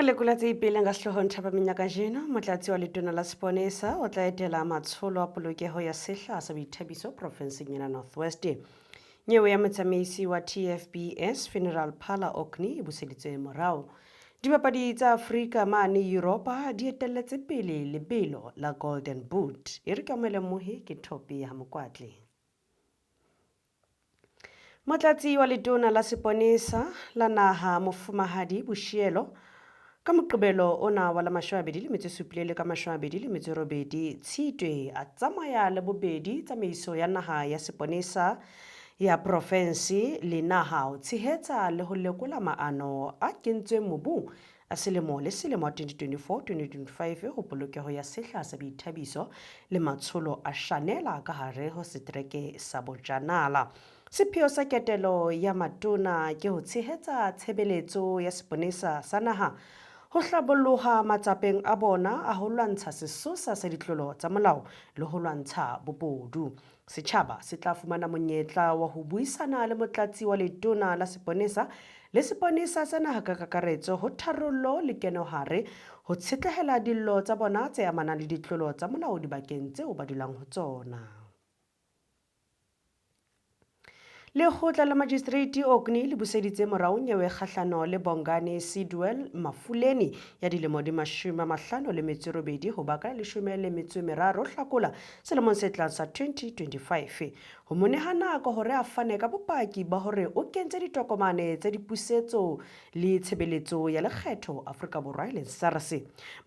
lekola tse ipeleng ka sehloohong Thabamenya kajeno, motlatsi wa letona la seponesa o tla etela matsholo a polokeho ya sehla sa boithabiso profenseng ena North West. Nyewe ya motsamaisi wa TFBS Funeral Parlour Orkney e buseditswe morao. Dibapadi tsa Afrika mane Europa di etelletse pele lebelo la Golden Boot. E re kamele mohi ke Thopi ya Mokwatle. Motlatsi wa letona la seponesa la naha Mofumahadi Bushielo ka Moqebelo ona wa la 27 le ka 28 Tshitwe a tsamaya le bobedi tsamaiso ya naha ya seponesa ya province le naha ho tshehetsa le ho lekola maano a kentsweng mobung a selemo le selemo 2024-2025 ho polokeho ya sehla sa boithabiso le matsholo a shanela ka hare ho setereke sa Bojanala. Sepheo sa ketelo ya matona ke ho tshehetsa tshebeletso ya seponesa sa naha ho hlaboloha matsapeng a bona a ho lwantsha sesosa sa ditlolo tsa molao le ho lwantsha bobodu. Setjhaba se tla fumana monyetla wa ho buisana le motlatsi wa letona la seponesa le seponesa sa naha ka kakaretso ho tharollo le kenohare ho tshetlehela dillo tsa bona tse amanang le ditlolo tsa molao dibakeng tseo ba dulang ho tsona. Lekgotla la Magistrate Orkney le buseditse morao nyewe kgahlano le Bongani Sidwell Mafuleni ya dilemo di 58 ho baka 13 Hlakola selemong se tlang sa 2025. Ho moneha nako hore a fane ka bopaki ba hore o kentse ditokomane tsa dipusetso le tshebeletso ya lekgetho Afrika Borwa le SARS.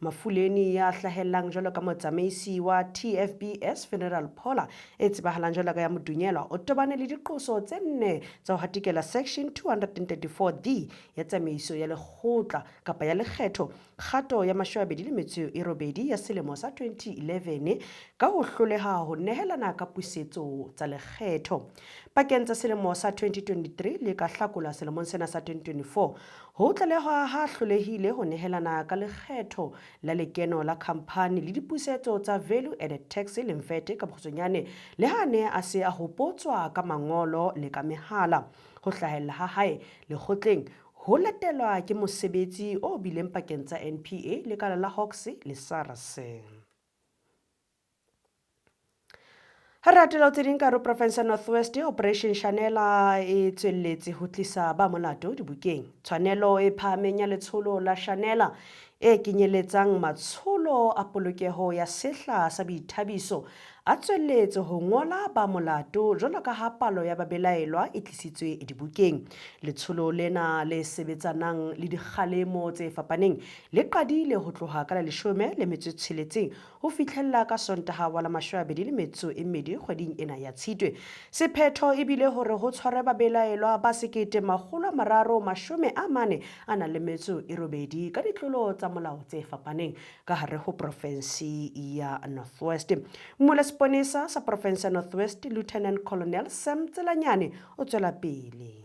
Mafuleni ya hlahellang jwalo ka motsamaisi wa TFBS Funeral Parlour e tsebahalang jwalo ka ya modunyelwa o tobane le diqoso tse nne tsa ho hatikela section 234D ya tsamaiso ya lekgotla kapa ya lekgetho kgato ya 28 ya selemo sa 2011 ka ho hloleha ho nehelana ka pusetso tsa lekgetho. Pakeng tsa selemo sa 2023 le ka Hlakola selemong sena sa 2024 ho tlalehwa ha hlolehile ho nehelana ka lekgetho la lekeno la khamphani le dipusetso tsa value added tax le mfete ka bokgutshwanyane le ha ne a se a hopotswa ka mangolo le ka mehala ho hlahella ha hae lekgotleng ho latelwa ke mosebetsi o bileng pakeng tsa NPA le kala la Hawks le SARS. Haratela tse ding ka province ya North West Operation Shanela e tswelletse ho tlisa ba molato dibukeng. Tshwanelo e phahameng ya letsholo la Shanela e kenyeletsang matsholo a polokeho ya sehla sa boithabiso a tswelletse ho ngola ba molato jwalo ka ha palo ya babelaelwa e tlisitswe dibukeng. Letsholo lena le sebetsanang le dikgalemo tse fapaneng le qadile ho tloha ka 16 ho fihlella ka Sontaha wa la 22 kgweding ena ya Tshitwe. Sephetho e bile hore ho tshware babelaelwa ba 348 ka ditlolo tsa molao tse fapaneng ka hare ho province ya North West. Seponesa sa province North West Lieutenant Colonel Sam Tselanyane o tswela pele.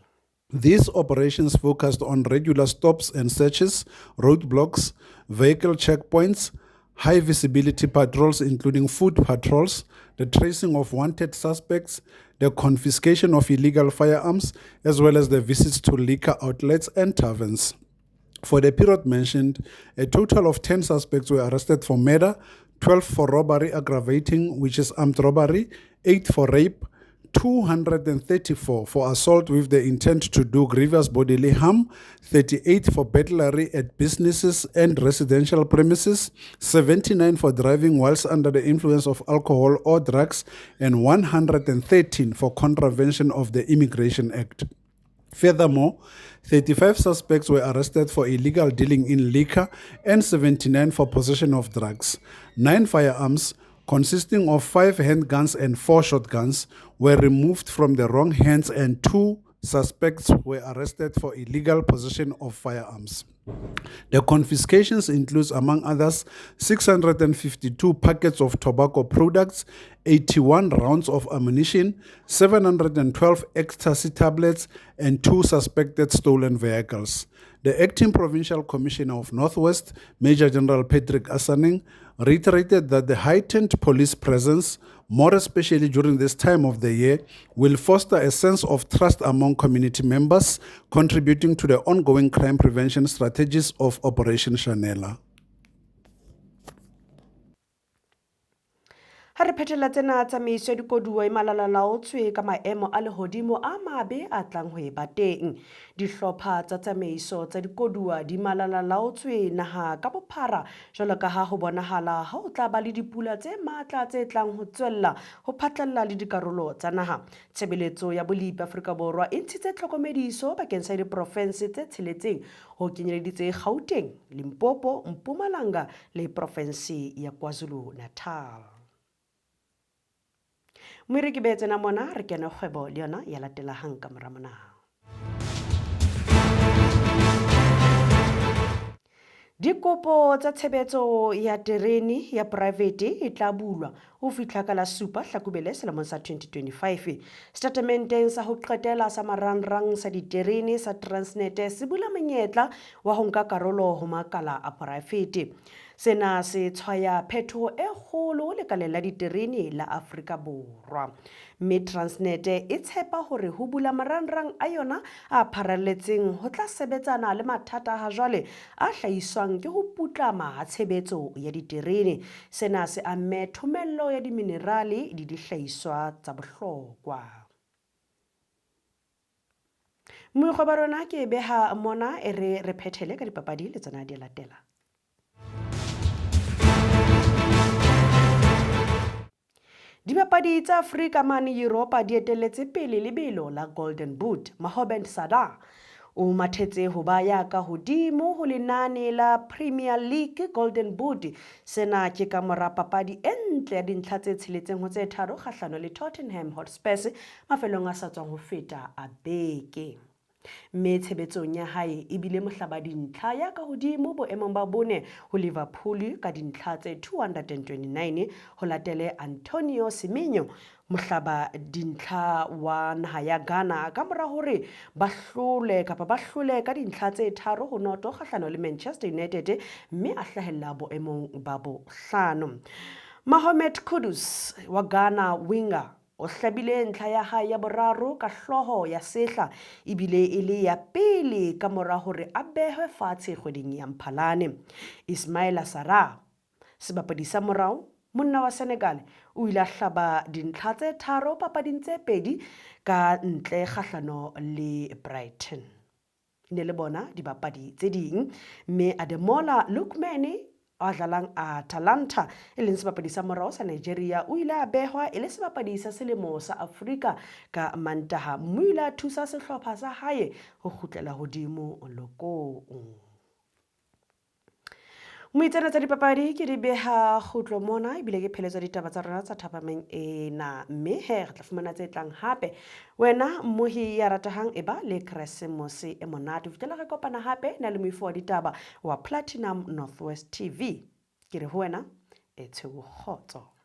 These operations focused on regular stops and searches, roadblocks, vehicle checkpoints, high visibility patrols including foot patrols, the tracing of wanted suspects, the confiscation of illegal firearms, as well as the visits to liquor outlets and taverns. For the period mentioned, a total of 10 suspects were arrested for murder, 12 for robbery aggravating, which is armed robbery, 8 for rape, 234 for assault with the intent to do grievous bodily harm, 38 for burglary at businesses and residential premises, 79 for driving whilst under the influence of alcohol or drugs, and 113 for contravention of the Immigration Act. Furthermore, 35 suspects were arrested for illegal dealing in liquor and 79 for possession of drugs. 9 firearms, consisting of 5 handguns and 4 shotguns, were removed from the wrong hands and 2 suspects were arrested for illegal possession of firearms. The confiscations includes, among others, 652 packets of tobacco products, 81 rounds of ammunition, 712 ecstasy tablets, and 2 suspected stolen vehicles. The Acting Provincial Commissioner of North West, Major General Patrick Assaneng, reiterated that the heightened police presence, more especially during this time of the year, will foster a sense of trust among community members, contributing to the ongoing crime prevention strategy strategies of Operation Shanela. Ha re phethela tsena tsamaiso ya dikoduwa e malalalaotswe ka maemo a lehodimo a mabe a tlang ho eba teng. Dihlopha tsa tsamaiso tsa dikoduwa di malalalaotswe naha ka bophara jwalo ka ha ho bonahala ha o tla ba le dipula tse matla tse tlang ho tswella ho phatlalla le dikarolo tsa naha. Tshebeletso ya Bolipi Afrika Borwa e ntshitse tlhokomediso bakeng sa diprovense tse tsheletseng ho kenyeleditse Gauteng, Limpopo, Mpumalanga le provense ya KwaZulu-Natal. Mwiri ke betse na mona re kena kgwebo le yona ya latela hang ka mora mona. Dikopo tsa tshebetso ya terene ya private e tla bulwa ho fihla ka la 7 Hlakubele selemong sa 2025. Statementeng sa ho qetela sa marangrang sa diterene sa Transnet se bula monyetla wa ho nka karolo ho makala a private. Sena se tshwaya phethoho e kgolo lekaleng la diterene la Afrika Borwa. Mme Transnet e tshepa hore ho bula marangrang a yona a pharalletseng ho tla sebetsana le mathata ha jwale a hlahiswang ke ho putlama ha tshebetso ya diterene. Sena se amme thomello ya diminerale le dihlahiswa tsa bohlokwa. Mokgwa ba rona ke beha mona e re phethele ka dipapadi le tsona di latela. Dibapadi tsa Afrika mane Europa di etelletse pele lebelo la Golden Boot. Mohamed Salah o mathetse ho ba ya ka hodimo ho lenane la Premier League Golden Boot. Sena ke ka mora papadi e ntle ya dintlha tse tsheletseng ho tse tharo kgahlano le Tottenham Hotspur mafelong a sa tswang ho feta a beke. Mme tshebetsong ya hae e bile mohlaba dintlha ya ka hodimo boemong ba bone ho Liverpool ka dintlha tse 229 ho latele Antonio Semenyo mohlaba dintlha wa naha ya Ghana ka mora hore ba hlole ka dintlha tse 3-0 kgahlano le Manchester United mme a hlahella boemong ba bohlano. Mohamed Kudus wa Ghana winger o hlabile ntlha ya hae ya boraro ka hloho ya sehla ebile e le ya pele ka mora hore a behwe fatshe kgweding ya Mphalane. Ismaila Sarr sebapadi sa morao monna wa Senegal o ile a hlaba dintlha tse 3 papading tse 2 ka ntle kgahlano le Brighton. Ne le bona dibapadi tse ding mme Ademola Lookman a dlalang Atalanta e leng sebapadi sa morao sa Nigeria o ile a behwa e le sebapadi sa selemo sa Afrika ka Mantaha mme o ile a thusa sehlopha sa hae ho kgutlela hodimo lokong. Moitsana tsa dipapadi ke di beha kgutlo mona ebile ke pheletsa ditaba tsa rona tsa thapameng ena mme he re tla fumana tse tlang hape. Wena mmohi ya ratahang eba le Kresemose e monate. Fitela re kopana hape na le moifo wa ditaba wa Platinum Northwest TV. Ke re ho wena e tshweu kgotso.